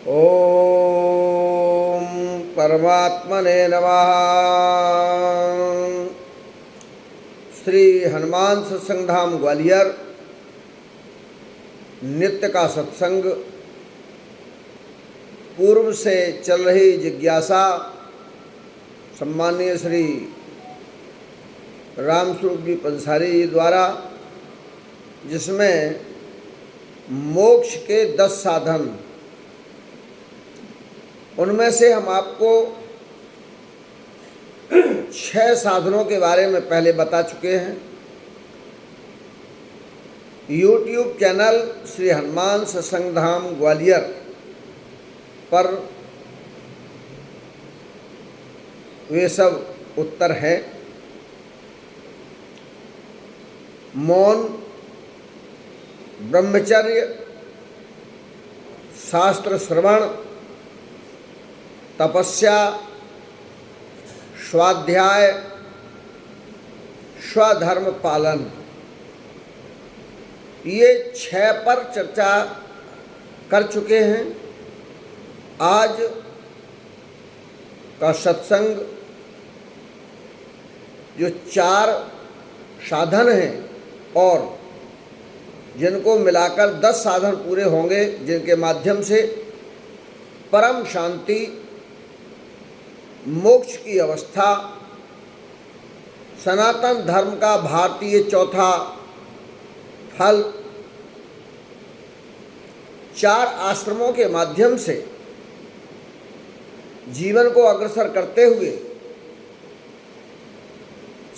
ओम परमात्मने नमः। श्री हनुमान सत्संग धाम ग्वालियर नित्य का सत्संग, पूर्व से चल रही जिज्ञासा सम्माननीय श्री रामस्वरूप जी पंसारी जी द्वारा, जिसमें मोक्ष के 10 साधन, उनमें से हम आपको 6 साधनों के बारे में पहले बता चुके हैं। यूट्यूब चैनल श्री हनुमान सत्संग धाम ग्वालियर पर वे सब उत्तर हैं। मौन, ब्रह्मचर्य, शास्त्र श्रवण, तपस्या, स्वाध्याय, स्वधर्म पालन, ये 6 पर चर्चा कर चुके हैं। आज का सत्संग जो 4 साधन हैं और जिनको मिलाकर 10 साधन पूरे होंगे, जिनके माध्यम से परम शांति, मोक्ष की अवस्था, सनातन धर्म का भारतीय चौथा फल, 4 आश्रमों के माध्यम से जीवन को अग्रसर करते हुए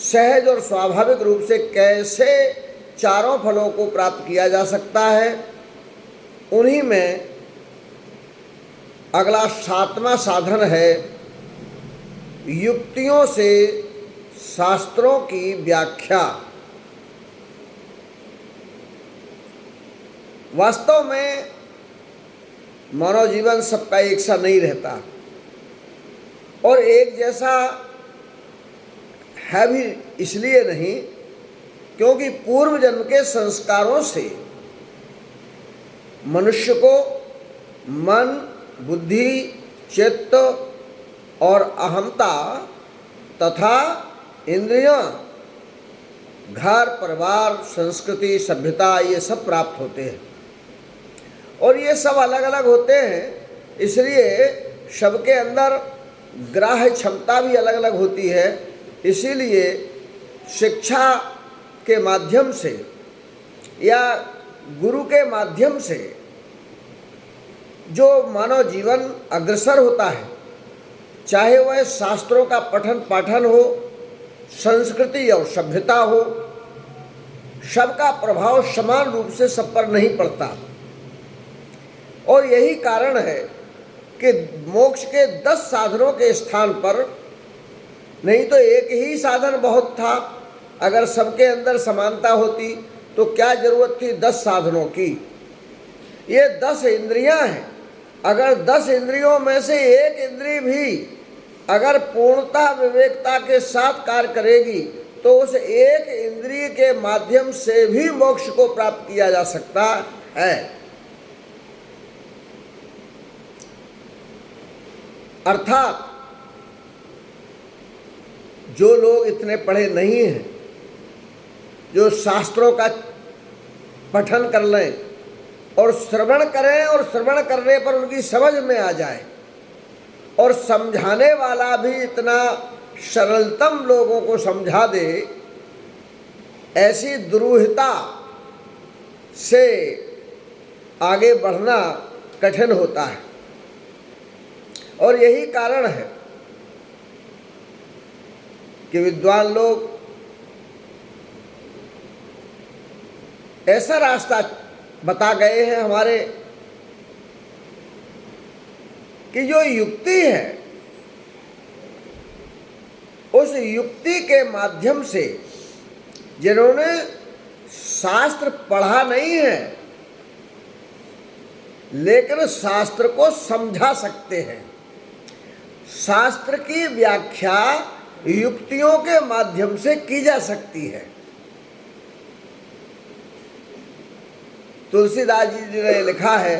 सहज और स्वाभाविक रूप से कैसे चारों फलों को प्राप्त किया जा सकता है, उन्हीं में अगला 7वां साधन है युक्तियों से शास्त्रों की व्याख्या। वास्तव में मानव जीवन सबका एक सा नहीं रहता और एक जैसा है भी इसलिए नहीं क्योंकि पूर्व जन्म के संस्कारों से मनुष्य को मन, बुद्धि, चित्त और अहंता तथा इंद्रियां, घर, परिवार, संस्कृति, सभ्यता, ये सब प्राप्त होते हैं और ये सब अलग अलग होते हैं। इसलिए सबके अंदर ग्राह्य क्षमता भी अलग अलग होती है। इसीलिए शिक्षा के माध्यम से या गुरु के माध्यम से जो मानव जीवन अग्रसर होता है, चाहे वह शास्त्रों का पठन पाठन हो, संस्कृति और सभ्यता हो, सबका प्रभाव समान रूप से सब पर नहीं पड़ता और यही कारण है कि मोक्ष के 10 साधनों के स्थान पर नहीं तो एक ही साधन बहुत था। अगर सबके अंदर समानता होती तो क्या जरूरत थी 10 साधनों की। ये 10 इंद्रियां हैं। अगर 10 इंद्रियों में से एक इंद्रिय भी अगर पूर्णता विवेकता के साथ कार्य करेगी तो उस एक इंद्रिय के माध्यम से भी मोक्ष को प्राप्त किया जा सकता है। अर्थात जो लोग इतने पढ़े नहीं हैं, जो शास्त्रों का पठन कर लें और श्रवण करें और श्रवण करने पर उनकी समझ में आ जाए और समझाने वाला भी इतना सरलतम लोगों को समझा दे, ऐसी दुरूहता से आगे बढ़ना कठिन होता है और यही कारण है कि विद्वान लोग ऐसा रास्ता बता गए हैं हमारे कि जो युक्ति है, उस युक्ति के माध्यम से जिन्होंने शास्त्र पढ़ा नहीं है लेकिन शास्त्र को समझा सकते हैं, शास्त्र की व्याख्या युक्तियों के माध्यम से की जा सकती है। तुलसीदास जी ने लिखा है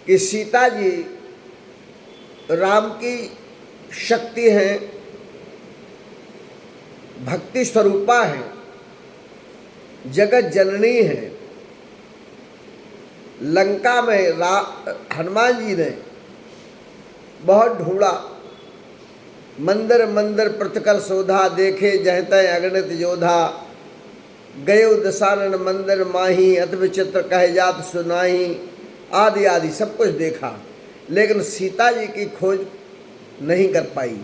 कि सीता जी राम की शक्ति हैं, भक्ति स्वरूपा हैं, जगत जननी हैं। लंका में हनुमान जी ने बहुत ढूंढा, मंदिर मंदिर प्रतिकर शोधा, देखे जहतय अगणित योधा, गयो दशानन मंदिर माही, अति विचित्र कह जात सुनाही, आदि आदि सब कुछ देखा, लेकिन सीता जी की खोज नहीं कर पाई।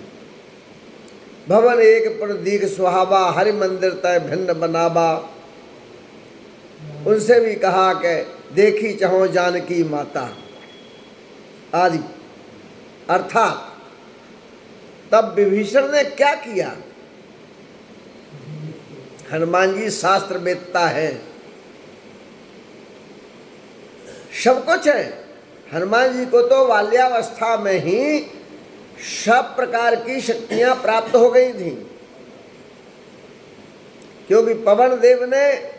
भवन एक पर दीघ सुहावा, हरि मंदिर तय भिन्न बनावा। उनसे भी कहा कि देखी चहो जानकी माता आदि। अर्थात तब विभीषण ने क्या किया? हनुमान जी शास्त्र वेत्ता है, सब कुछ है। हनुमान जी को तो बाल्यावस्था में ही सब प्रकार की शक्तियां प्राप्त हो गई थी, क्योंकि पवन देव ने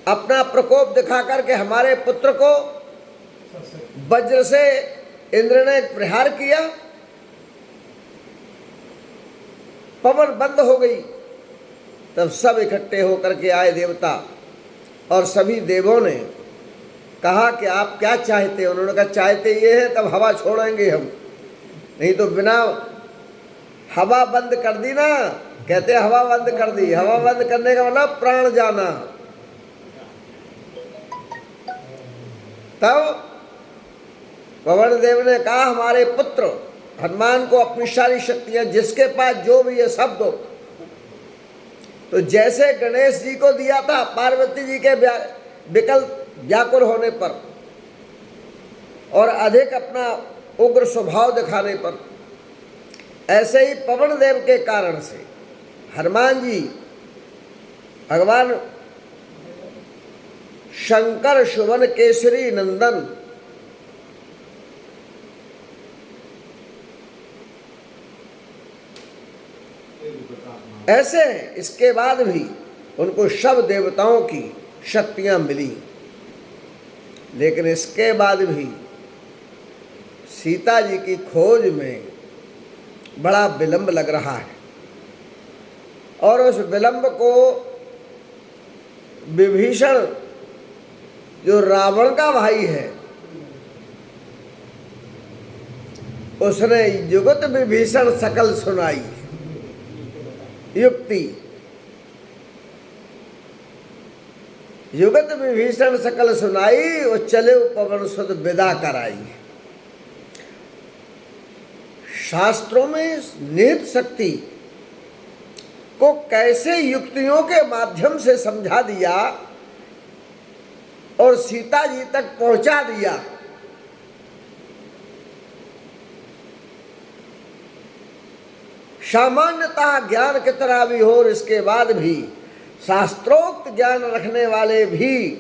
अपना प्रकोप दिखा करके हमारे पुत्र को वज्र से इंद्र ने प्रहार किया, पवन बंद हो गई। तब सब इकट्ठे होकर के आए देवता, और सभी देवों ने कहा कि आप क्या चाहते हैं? उन्होंने कहा चाहते ये है तब हवा छोड़ेंगे हम, नहीं तो बिना हवा बंद कर दी ना, कहते हवा बंद कर दी। हवा बंद करने का मतलब प्राण जाना। तब पवन देव ने कहा हमारे पुत्र हनुमान को अपनी सारी शक्तियां, जिसके पास जो भी है सब दो। तो जैसे गणेश जी को दिया था पार्वती जी के विकल व्याकुल होने पर और अधिक अपना उग्र स्वभाव दिखाने पर, ऐसे ही पवन देव के कारण से हनुमान जी भगवान शंकर शुभन केसरी नंदन ऐसे इसके बाद भी उनको सब देवताओं की शक्तियां मिली, लेकिन इसके बाद भी सीता जी की खोज में बड़ा विलंब लग रहा है। और उस विलंब को विभीषण जो रावण का भाई है, उसने जुगत विभीषण सकल सुनाई युक्ति। युगत विभीषण सकल सुनाई, और चले पवन सुत विदा कराई। शास्त्रों में निहित शक्ति को कैसे युक्तियों के माध्यम से समझा दिया और सीता जी तक पहुंचा दिया, सामान्यतः ज्ञान कितना भी हो, इसके बाद भी शास्त्रोक्त ज्ञान रखने वाले भी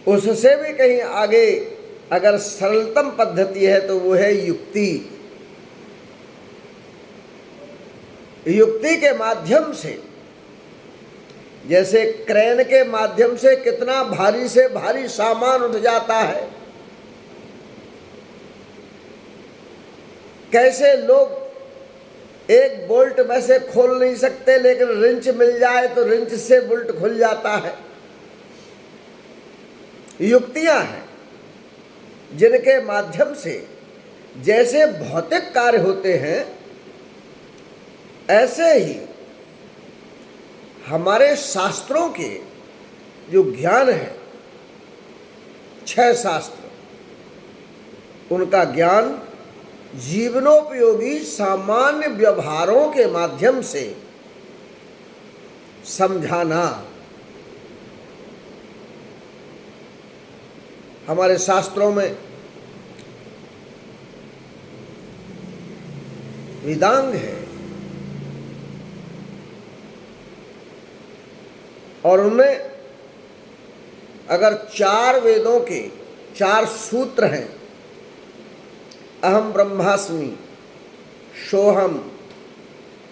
उससे भी कहीं आगे अगर सरलतम पद्धति है तो वो है युक्ति। युक्ति के माध्यम से, जैसे क्रेन के माध्यम से कितना भारी से भारी सामान उठ जाता है, कैसे लोग एक बोल्ट में से खोल नहीं सकते, लेकिन रिंच मिल जाए तो रिंच से बोल्ट खुल जाता है। युक्तियां हैं जिनके माध्यम से जैसे भौतिक कार्य होते हैं, ऐसे ही हमारे शास्त्रों के जो ज्ञान है, 6 शास्त्र, उनका ज्ञान जीवनोपयोगी सामान्य व्यवहारों के माध्यम से समझाना। हमारे शास्त्रों में वेदांग है, और उनमें अगर 4 वेदों के 4 सूत्र हैं, अहम ब्रह्मास्मि, सोहम,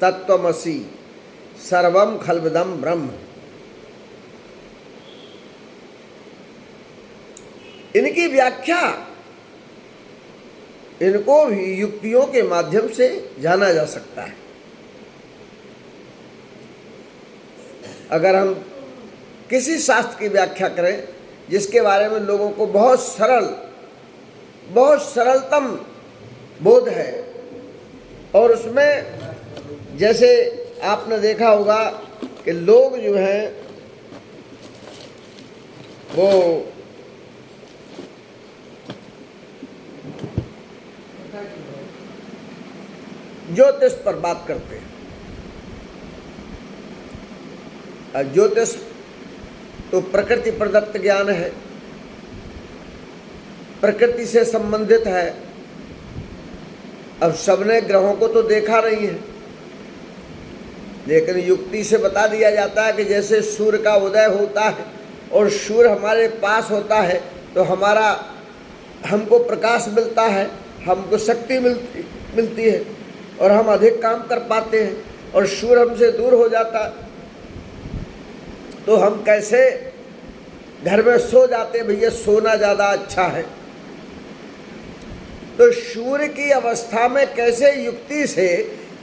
तत्वमसि, सर्वम खल्विदम ब्रह्म, इनकी व्याख्या, इनको भी युक्तियों के माध्यम से जाना जा सकता है। अगर हम किसी शास्त्र की व्याख्या करें जिसके बारे में लोगों को बहुत सरलतम बोध है, और उसमें जैसे आपने देखा होगा कि लोग जो हैं वो ज्योतिष पर बात करते हैं। ज्योतिष तो प्रकृति प्रदत्त ज्ञान है, प्रकृति से संबंधित है। अब सबने ग्रहों को तो देखा नहीं है, लेकिन युक्ति से बता दिया जाता है कि जैसे सूर्य का उदय होता है और सूर्य हमारे पास होता है तो हमको प्रकाश मिलता है, हमको शक्ति मिलती है और हम अधिक काम कर पाते हैं, और सूर्य हमसे दूर हो जाता तो हम कैसे घर में सो जाते, भैया सोना ज़्यादा अच्छा है। तो सूर्य की अवस्था में कैसे युक्ति से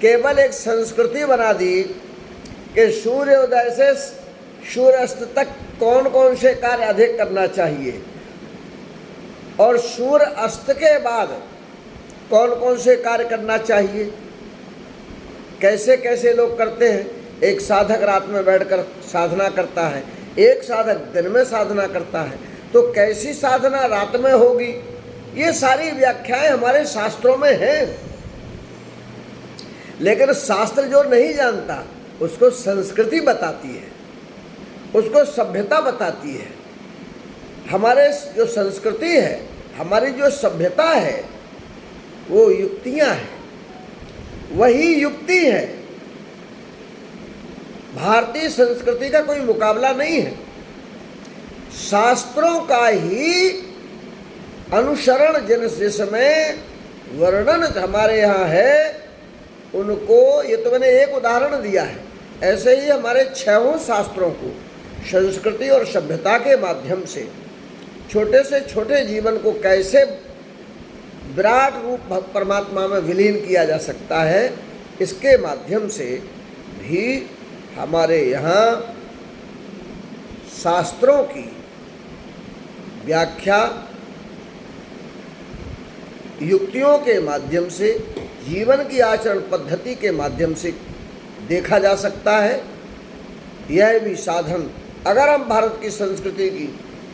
केवल एक संस्कृति बना दी कि सूर्योदय से सूर्यास्त तक कौन कौन से कार्य अधिक करना चाहिए, और सूर्य अस्त के बाद कौन कौन से कार्य करना चाहिए, कैसे कैसे लोग करते हैं। एक साधक रात में बैठकर साधना करता है, एक साधक दिन में साधना करता है, तो कैसी साधना रात में होगी, ये सारी व्याख्याएं हमारे शास्त्रों में हैं। लेकिन शास्त्र जो नहीं जानता उसको संस्कृति बताती है, उसको सभ्यता बताती है। हमारे जो संस्कृति है, हमारी जो सभ्यता है, वो युक्तियां हैं, वही युक्ति है। भारतीय संस्कृति का कोई मुकाबला नहीं है। शास्त्रों का ही अनुसरण जिसमें वर्णन हमारे यहाँ है, उनको, ये तो मैंने एक उदाहरण दिया है, ऐसे ही हमारे 6 शास्त्रों को संस्कृति और सभ्यता के माध्यम से छोटे से छोटे जीवन को कैसे विराट रूप परमात्मा में विलीन किया जा सकता है, इसके माध्यम से भी हमारे यहाँ शास्त्रों की व्याख्या युक्तियों के माध्यम से, जीवन की आचरण पद्धति के माध्यम से देखा जा सकता है। यह भी साधन, अगर हम भारत की संस्कृति की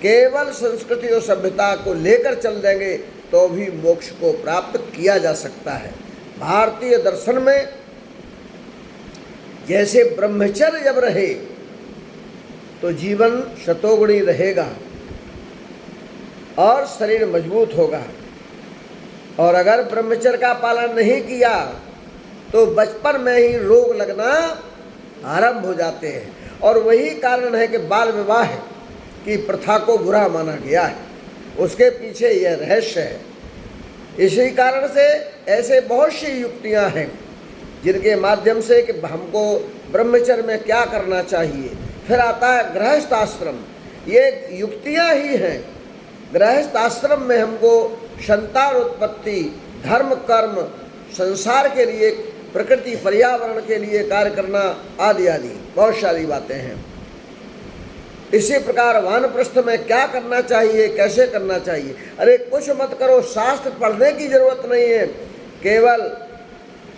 केवल संस्कृति और सभ्यता को लेकर चल देंगे तो भी मोक्ष को प्राप्त किया जा सकता है। भारतीय दर्शन में जैसे ब्रह्मचर्य जब रहे तो जीवन शतोगुणी रहेगा और शरीर मजबूत होगा, और अगर ब्रह्मचर्य का पालन नहीं किया तो बचपन में ही रोग लगना आरंभ हो जाते हैं, और वही कारण है कि बाल विवाह की प्रथा को बुरा माना गया है। उसके पीछे यह रहस्य है। इसी कारण से ऐसे बहुत सी युक्तियां हैं जिनके माध्यम से कि हमको ब्रह्मचर्य में क्या करना चाहिए। फिर आता है गृहस्थ आश्रम, ये युक्तियां ही हैं। गृहस्थ आश्रम में हमको संतान उत्पत्ति, धर्म कर्म, संसार के लिए, प्रकृति पर्यावरण के लिए कार्य करना आदि आदि बहुत सारी बातें हैं। इसी प्रकार वानप्रस्थ में क्या करना चाहिए, कैसे करना चाहिए। अरे कुछ मत करो, शास्त्र पढ़ने की जरूरत नहीं है, केवल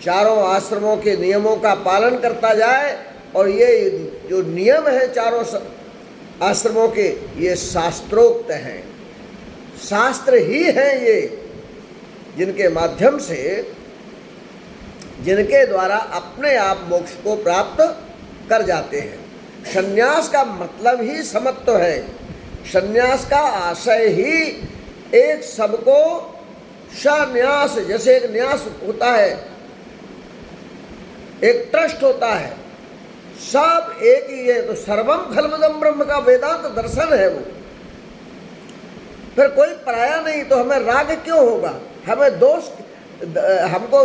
4 आश्रमों के नियमों का पालन करता जाए, और ये जो नियम है 4 आश्रमों के, ये शास्त्रोक्त हैं। शास्त्र ही हैं ये, जिनके माध्यम से, जिनके द्वारा अपने आप मोक्ष को प्राप्त कर जाते हैं। संन्यास का मतलब ही समत्व है। संन्यास का आशय ही एक सबको संन्यास, जैसे एक न्यास होता है, एक ट्रस्ट होता है, सब एक ही है। तो सर्वम खलविदम ब्रह्म का वेदांत दर्शन है वो। फिर कोई पराया नहीं, तो हमें राग क्यों होगा, हमें दोष, हमको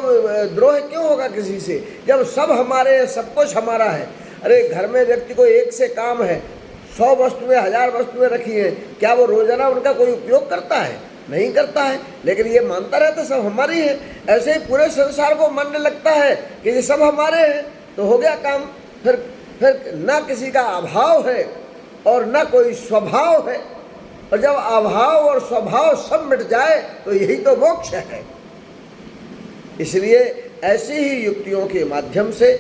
द्रोह क्यों होगा किसी से, जब सब हमारे हैं, सब कुछ हमारा है। अरे घर में व्यक्ति को एक से काम है, 100 वस्तुएं 1000 वस्तुएं रखी हैं, क्या वो रोजाना उनका कोई उपयोग करता है? नहीं करता है, लेकिन ये मानता रहता सब हमारी है। ऐसे ही पूरे संसार को मानने लगता है कि ये सब हमारे हैं, तो हो गया काम। फिर ना किसी का अभाव है और ना कोई स्वभाव है, और जब अभाव और स्वभाव सब मिट जाए तो यही तो मोक्ष है। इसलिए ऐसी ही युक्तियों के माध्यम से,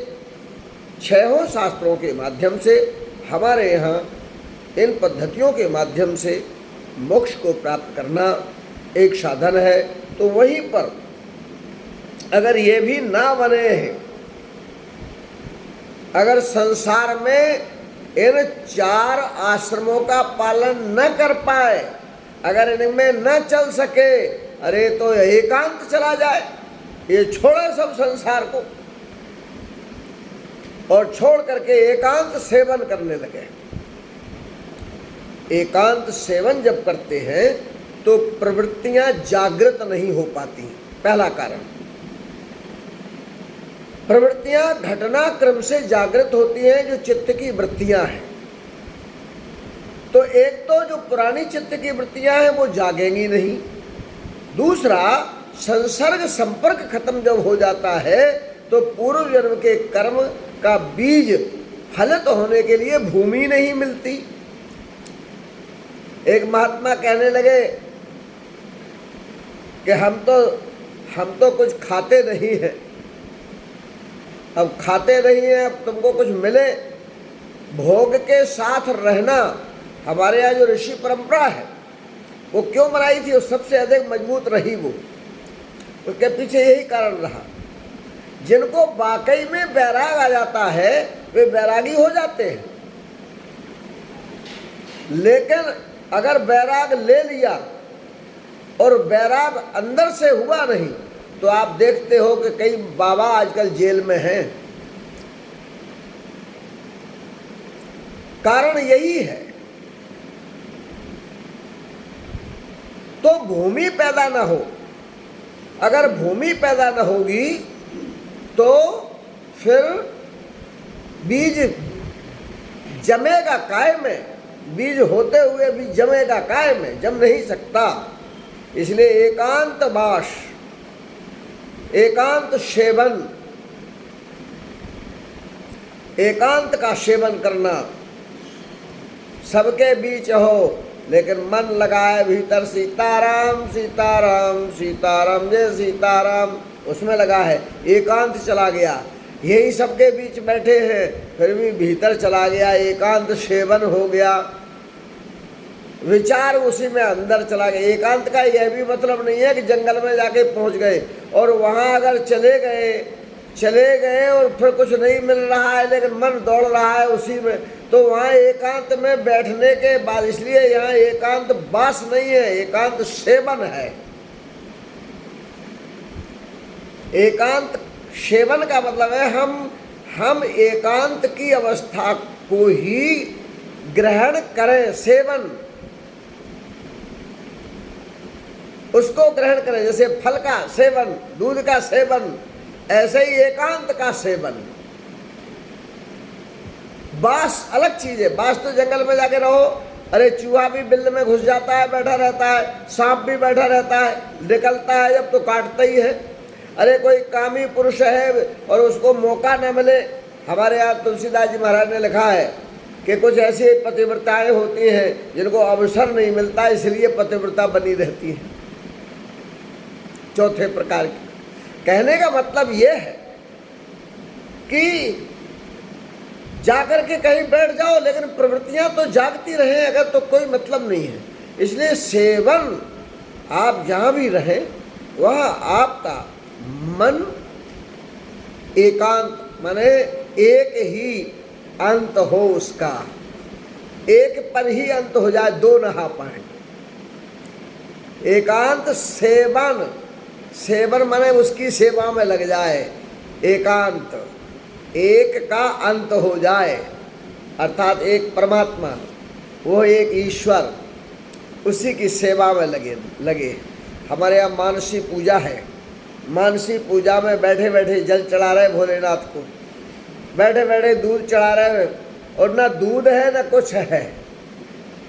6 शास्त्रों के माध्यम से, हमारे यहाँ इन पद्धतियों के माध्यम से मोक्ष को प्राप्त करना एक साधन है। तो वहीं पर अगर ये भी ना बने हैं, अगर संसार में इन 4 आश्रमों का पालन न कर पाए, अगर इनमें न चल सके, अरे तो एकांत चला जाए, ये छोड़े सब संसार को और छोड़ करके एकांत सेवन करने लगे। एकांत सेवन जब करते हैं तो प्रवृत्तियां जागृत नहीं हो पाती। पहला कारण, प्रवृत्तियां घटनाक्रम से जागृत होती हैं, जो चित्त की वृत्तियां हैं। तो एक तो जो पुरानी चित्त की वृत्तियां हैं वो जागेंगी नहीं। दूसरा, संसर्ग संपर्क खत्म जब हो जाता है तो पूर्व जन्म के कर्म का बीज फलित होने के लिए भूमि नहीं मिलती। एक महात्मा कहने लगे कि हम तो कुछ खाते नहीं हैं। अब खाते नहीं हैं, अब तुमको कुछ मिले, भोग के साथ रहना हमारे यहाँ जो ऋषि परंपरा है वो क्यों बनाई थी, वो सबसे अधिक मजबूत रही। वो उसके पीछे यही कारण रहा। जिनको वाकई में वैराग आ जाता है वे वैरागी हो जाते हैं, लेकिन अगर वैराग ले लिया और वैराग अंदर से हुआ नहीं, तो आप देखते हो कि कई बाबा आजकल जेल में हैं। कारण यही है। तो भूमि पैदा ना हो, अगर भूमि पैदा न होगी तो फिर बीज जमेगा काय में, बीज होते हुए भी जमेगा काय में, जम नहीं सकता। इसलिए एकांत वास, एकांत सेवन, एकांत का सेवन करना, सबके बीच हो लेकिन मन लगाए भीतर सीताराम सीताराम सीताराम जय सीताराम, उसमें लगा है। एकांत चला गया, यही सबके बीच बैठे हैं फिर भी भीतर चला गया, एकांत सेवन हो गया, विचार उसी में अंदर चला गया। एकांत का यह भी मतलब नहीं है कि जंगल में जाके पहुंच गए और वहां अगर चले गए और फिर कुछ नहीं मिल रहा है लेकिन मन दौड़ रहा है उसी में, तो वहाँ एकांत में बैठने के बाद, इसलिए यहाँ एकांत वास नहीं है, एकांत सेवन है। एकांत सेवन का मतलब है हम एकांत की अवस्था को ही ग्रहण करें, सेवन उसको ग्रहण करें। जैसे फल का सेवन, दूध का सेवन, ऐसे ही एकांत का सेवन। बास अलग चीज है। बास तो जंगल में जाके रहो, अरे चूहा भी बिल में घुस जाता है, बैठा रहता है, सांप भी बैठा रहता है, निकलता है जब तो काटता ही है। अरे कोई कामी पुरुष है और उसको मौका न मिले, हमारे यहाँ तुलसीदास जी महाराज ने लिखा है कि कुछ ऐसी पतिव्रताएं होती हैं जिनको अवसर नहीं मिलता, इसलिए पतिव्रता बनी रहती है। चौथे प्रकार की। कहने का मतलब यह है कि जाकर के कहीं बैठ जाओ लेकिन प्रवृत्तियां तो जागती रहें, अगर तो कोई मतलब नहीं है। इसलिए सेवन, आप जहाँ भी रहें वह आपका मन एकांत, माने एक ही अंत हो, उसका एक पर ही अंत हो जाए, दो न हा पाए। एकांत सेवन, सेवन माने उसकी सेवा में लग जाए। एकांत, एक का अंत हो जाए, अर्थात एक परमात्मा, वो एक ईश्वर, उसी की सेवा में लगे। हमारे यहाँ मानसी पूजा है, मानसी पूजा में बैठे बैठे जल चढ़ा रहे भोलेनाथ को, बैठे बैठे दूध चढ़ा रहे, और ना दूध है ना कुछ है,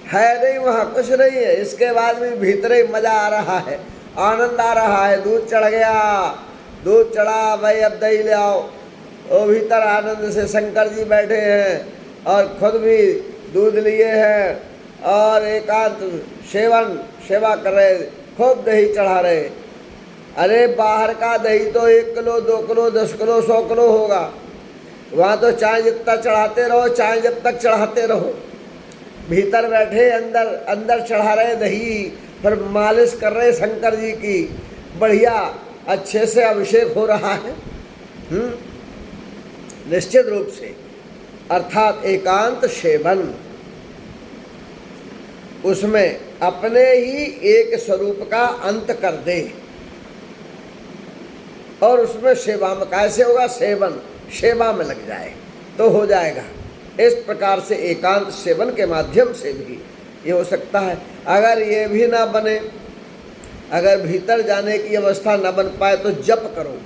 है नहीं, वहाँ कुछ नहीं है। इसके बाद भी भीतर ही मजा आ रहा है, आनंद आ रहा है। दूध चढ़ गया, दूध चढ़ा, भाई अब दही ले आओ। वो भीतर आनंद से शंकर जी बैठे हैं और खुद भी दूध लिए हैं और एकांत सेवा कर रहे, खूब दही चढ़ा रहे। अरे बाहर का दही तो 1 किलो 2 किलो 10 किलो 100 किलो होगा, वहाँ तो चाय जितना चढ़ाते रहो, चाय जब तक चढ़ाते रहो। भीतर बैठे अंदर चढ़ा रहे दही, फिर मालिश कर रहे शंकर जी की, बढ़िया अच्छे से अभिषेक हो रहा है। निश्चित रूप से, अर्थात एकांत सेवन, उसमें अपने ही एक स्वरूप का अंत कर दे और उसमें सेवा में कैसे होगा, सेवा में लग जाए तो हो जाएगा। इस प्रकार से एकांत सेवन के माध्यम से भी ये हो सकता है। अगर ये भी ना बने, अगर भीतर जाने की अवस्था न बन पाए तो जप करो।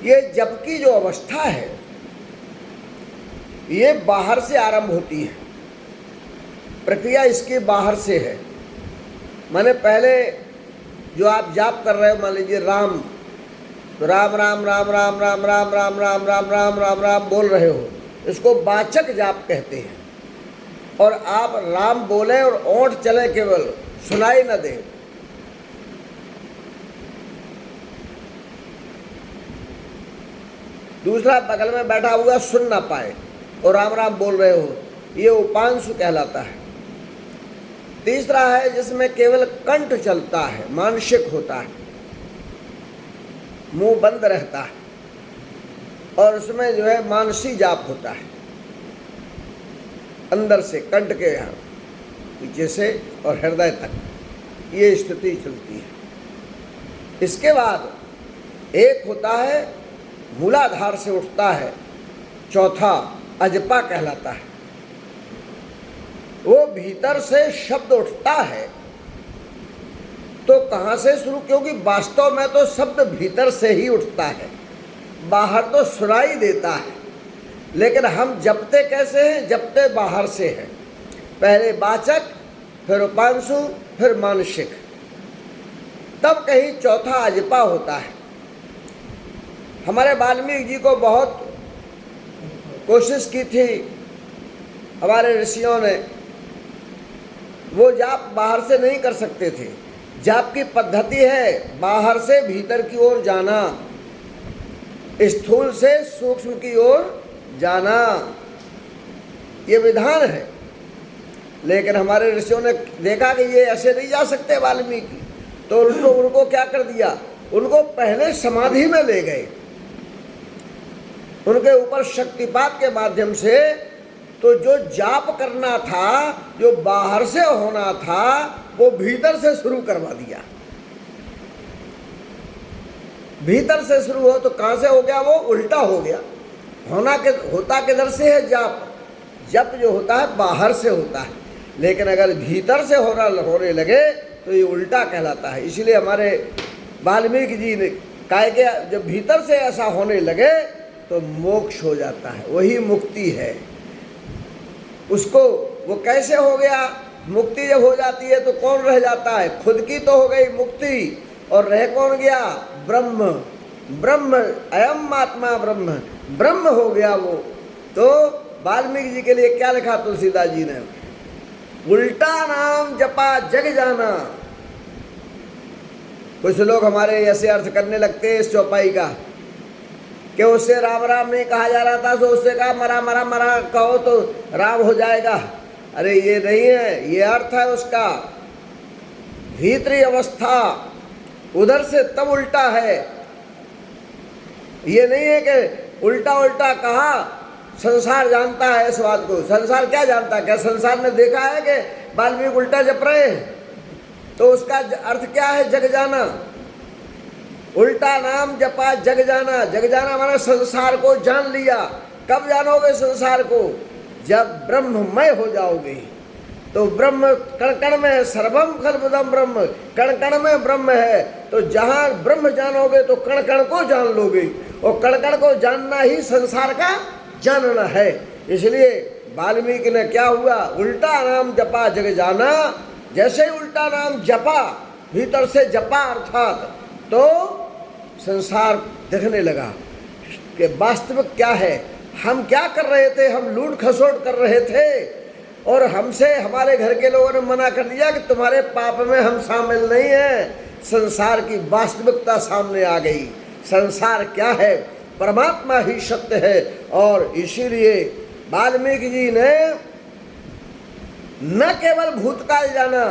ये जप की जो अवस्था है ये बाहर से आरंभ होती है, प्रक्रिया इसकी बाहर से है। माने पहले जो आप जाप कर रहे हो, मान लीजिए राम, तो राम राम राम राम राम राम राम राम राम राम राम राम बोल रहे हो, इसको वाचक जाप कहते हैं। और आप राम बोले और ओंठ चले, केवल सुनाई न दे, दूसरा बगल में बैठा हुआ सुन ना पाए और राम राम बोल रहे हो, ये उपांशु कहलाता है। तीसरा है जिसमें केवल कंठ चलता है, मानसिक होता है, मुंह बंद रहता है और उसमें जो है मानसी जाप होता है, अंदर से कंठ के यहाँ पीछे से और हृदय तक ये स्थिति चलती है। इसके बाद एक होता है मूलाधार से उठता है, चौथा अजपा कहलाता है। वो भीतर से शब्द उठता है, तो कहाँ से शुरू, क्योंकि वास्तव में तो शब्द भीतर से ही उठता है, बाहर तो सुनाई देता है। लेकिन हम जपते कैसे हैं, जपते बाहर से हैं। पहले वाचक, फिर उपांशु, फिर मानसिक, तब कहीं चौथा अजपा होता है। हमारे वाल्मीकि जी को बहुत कोशिश की थी हमारे ऋषियों ने, वो जाप बाहर से नहीं कर सकते थे। जाप की पद्धति है बाहर से भीतर की ओर जाना, स्थूल से सूक्ष्म की ओर जाना, ये विधान है। लेकिन हमारे ऋषियों ने देखा कि ये ऐसे नहीं जा सकते वाल्मीकि, तो उनको क्या कर दिया, उनको पहले समाधि में ले गए, उनके ऊपर शक्तिपात के माध्यम से। तो जो जाप करना था, जो बाहर से होना था, वो भीतर से शुरू करवा दिया। भीतर से शुरू हो तो कहाँ से हो गया, वो उल्टा हो गया। होता किधर से है, जाप, जप जो होता है बाहर से होता है, लेकिन अगर भीतर से होने लगे तो ये उल्टा कहलाता है। इसलिए हमारे वाल्मीकि जी ने कहा कि जब भीतर से ऐसा होने लगे तो मोक्ष हो जाता है, वही मुक्ति है। उसको वो कैसे हो गया, मुक्ति जब हो जाती है तो कौन रह जाता है, खुद की तो हो गई मुक्ति, और रह कौन गया, ब्रह्म। ब्रह्म अयम आत्मा ब्रह्म, ब्रह्म हो गया वो। तो वाल्मीकि जी के लिए क्या लिखा तुलसीदास जी ने, उल्टा नाम जपा जग जाना। कुछ लोग हमारे ऐसे अर्थ करने लगते हैं इस चौपाई का कि उससे राम राम नहीं कहा जा रहा था, तो उससे कहा मरा मरा मरा कहो तो राम हो जाएगा। अरे ये नहीं है, ये अर्थ है उसका, भीतरी अवस्था उधर से तब उल्टा है। ये नहीं है कि उल्टा उल्टा कहा, संसार जानता है इस बात को। संसार क्या जानता है, क्या संसार ने देखा है कि वाल्मीकि उल्टा जप रहे हैं? तो उसका अर्थ क्या है, जग जाना। उल्टा नाम जपा जग जाना। जग जाना माना संसार को जान लिया। कब जानोगे संसार को, जब ब्रह्ममय हो जाओगे। तो ब्रह्म कण कण में है, सर्वम खलबुदम ब्रह्म, कण कण में ब्रह्म है। तो जहाँ ब्रह्म जानोगे तो कण कण को जान लोगे, और कण कण को जानना ही संसार का जानना है। इसलिए वाल्मीकि ने क्या हुआ, उल्टा नाम जपा जग जाना। जैसे ही उल्टा नाम जपा, भीतर से जपा अर्थात, तो संसार दिखने लगा कि वास्तविक क्या है। हम क्या कर रहे थे, हम लूट खसोट कर रहे थे और हमसे हमारे घर के लोगों ने मना कर दिया कि तुम्हारे पाप में हम शामिल नहीं हैं। संसार की वास्तविकता सामने आ गई। संसार क्या है, परमात्मा ही सत्य है। और इसीलिए वाल्मीकि जी ने न केवल भूतकाल जाना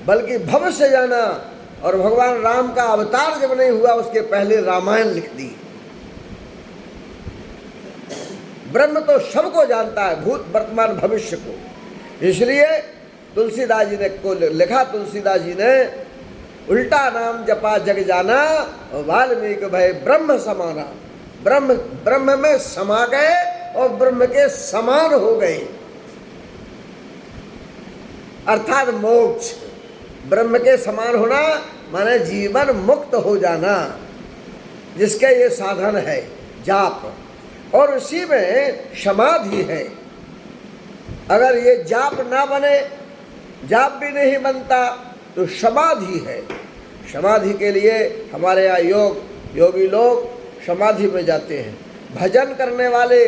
बल्कि भविष्य जाना, और भगवान राम का अवतार जब नहीं हुआ उसके पहले रामायण लिख दी। ब्रह्म तो सबको जानता है, भूत वर्तमान भविष्य को। इसलिए तुलसीदास जी ने को लिखा, तुलसीदास जी ने उल्टा नाम जपा जग जाना, वाल्मीकि भय ब्रह्म समाना। ब्रह्म में समा गए और ब्रह्म के समान हो गए, अर्थात मोक्ष। ब्रह्म के समान होना माने जीवन मुक्त हो जाना, जिसके ये साधन है जाप, और उसी में समाधि है। अगर ये जाप ना बने, जाप भी नहीं बनता, तो समाधि है। समाधि के लिए हमारे यहाँ योगी लोग समाधि में जाते हैं। भजन करने वाले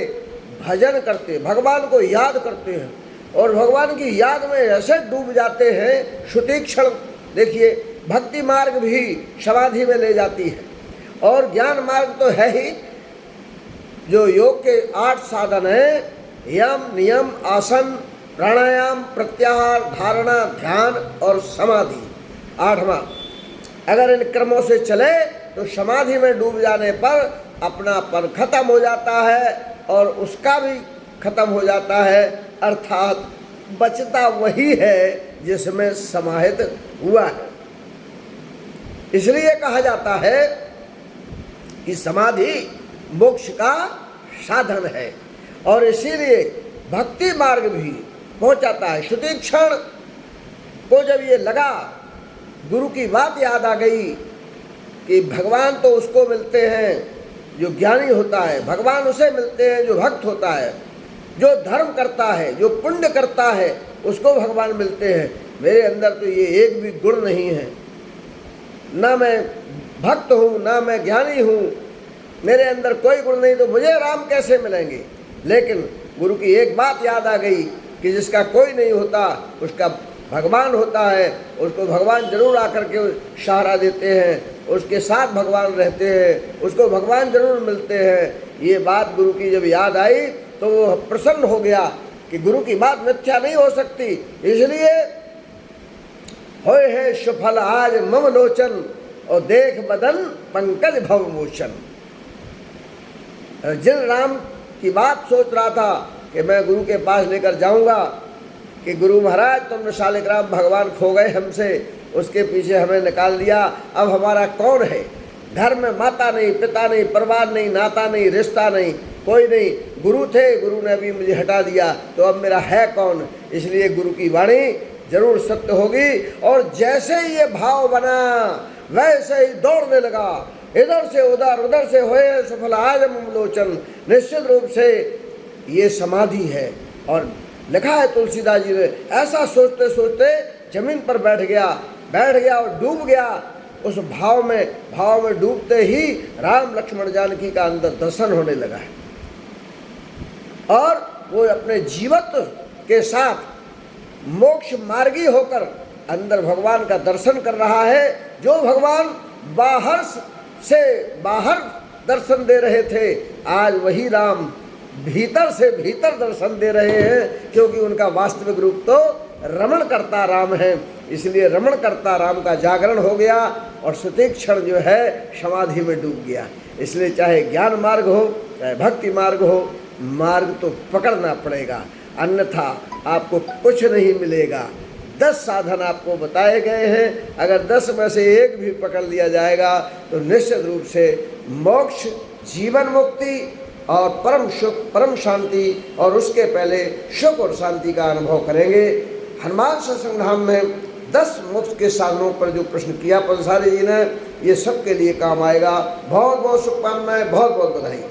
भजन करते, भगवान को याद करते हैं और भगवान की याद में ऐसे डूब जाते हैं। श्रुति क्षण देखिए, भक्ति मार्ग भी समाधि में ले जाती है, और ज्ञान मार्ग तो है ही। जो योग के 8 साधन हैं, यम नियम आसन प्राणायाम प्रत्याहार धारणा ध्यान और समाधि, 8वां, अगर इन क्रमों से चले तो समाधि में डूब जाने पर अपनापन खत्म हो जाता है और उसका भी खत्म हो जाता है, अर्थात बचता वही है जिसमें समाहित हुआ है। इसलिए कहा जाता है कि समाधि मोक्ष का साधन है, और इसीलिए भक्ति मार्ग भी पहुंचाता है। श्रुति क्षण को जब ये लगा, गुरु की बात याद आ गई कि भगवान तो उसको मिलते हैं जो ज्ञानी होता है, भगवान उसे मिलते हैं जो भक्त होता है, जो धर्म करता है, जो पुण्य करता है, उसको भगवान मिलते हैं। मेरे अंदर तो ये एक भी गुण नहीं है, ना मैं भक्त हूँ ना मैं ज्ञानी हूँ, मेरे अंदर कोई गुण नहीं, तो मुझे राम कैसे मिलेंगे। लेकिन गुरु की एक बात याद आ गई कि जिसका कोई नहीं होता उसका भगवान होता है, उसको भगवान जरूर आकर के सहारा देते हैं, उसके साथ भगवान रहते हैं, उसको भगवान जरूर मिलते हैं। ये बात गुरु की जब याद आई तो वो प्रसन्न हो गया कि गुरु की बात मिथ्या नहीं हो सकती। इसलिए होए है सुफल आज मम लोचन, और देख बदन पंकज भव मोचन। जिन राम की बात सोच रहा था कि मैं गुरु के पास लेकर जाऊंगा कि गुरु महाराज तुमने शालिग्राम भगवान खो गए हमसे, उसके पीछे हमें निकाल दिया, अब हमारा कौन है। घर में माता नहीं, पिता नहीं, परिवार नहीं, नाता नहीं, रिश्ता नहीं, कोई नहीं। गुरु थे, गुरु ने अभी मुझे हटा दिया, तो अब मेरा है कौन। इसलिए गुरु की वाणी जरूर सत्य होगी। और जैसे ही ये भाव बना वैसे ही दौड़ने लगा, इधर से उधर, उधर से होए सफल आज मम लोचन। निश्चित रूप से ये समाधि है। और लिखा है तुलसीदास जी ने, ऐसा सोचते सोचते जमीन पर बैठ गया और डूब गया उस भाव में डूबते ही राम लक्ष्मण जानकी का अंदर दर्शन होने लगा है, और वो अपने जीवत्व के साथ मोक्ष मार्गी होकर अंदर भगवान का दर्शन कर रहा है। जो भगवान बाहर दर्शन दे रहे थे, आज वही राम भीतर से भीतर दर्शन दे रहे हैं, क्योंकि उनका वास्तविक रूप तो रमण करता राम है। इसलिए रमण करता राम का जागरण हो गया और श्रुति क्षण जो है समाधि में डूब गया। इसलिए चाहे ज्ञान मार्ग हो चाहे भक्ति मार्ग हो, मार्ग तो पकड़ना पड़ेगा, अन्यथा आपको कुछ नहीं मिलेगा। 10 साधन आपको बताए गए हैं, अगर 10 में से एक भी पकड़ लिया जाएगा तो निश्चित रूप से मोक्ष, जीवन मुक्ति और परम सुख, परम शांति, और उसके पहले सुख और शांति का अनुभव करेंगे। हनुमान सत्संग धाम में 10 मोक्ष के साधनों पर जो प्रश्न किया पंसारी जी ने, ये सबके लिए काम आएगा। बहुत बहुत शुभकामनाएं, बहुत बहुत बधाई।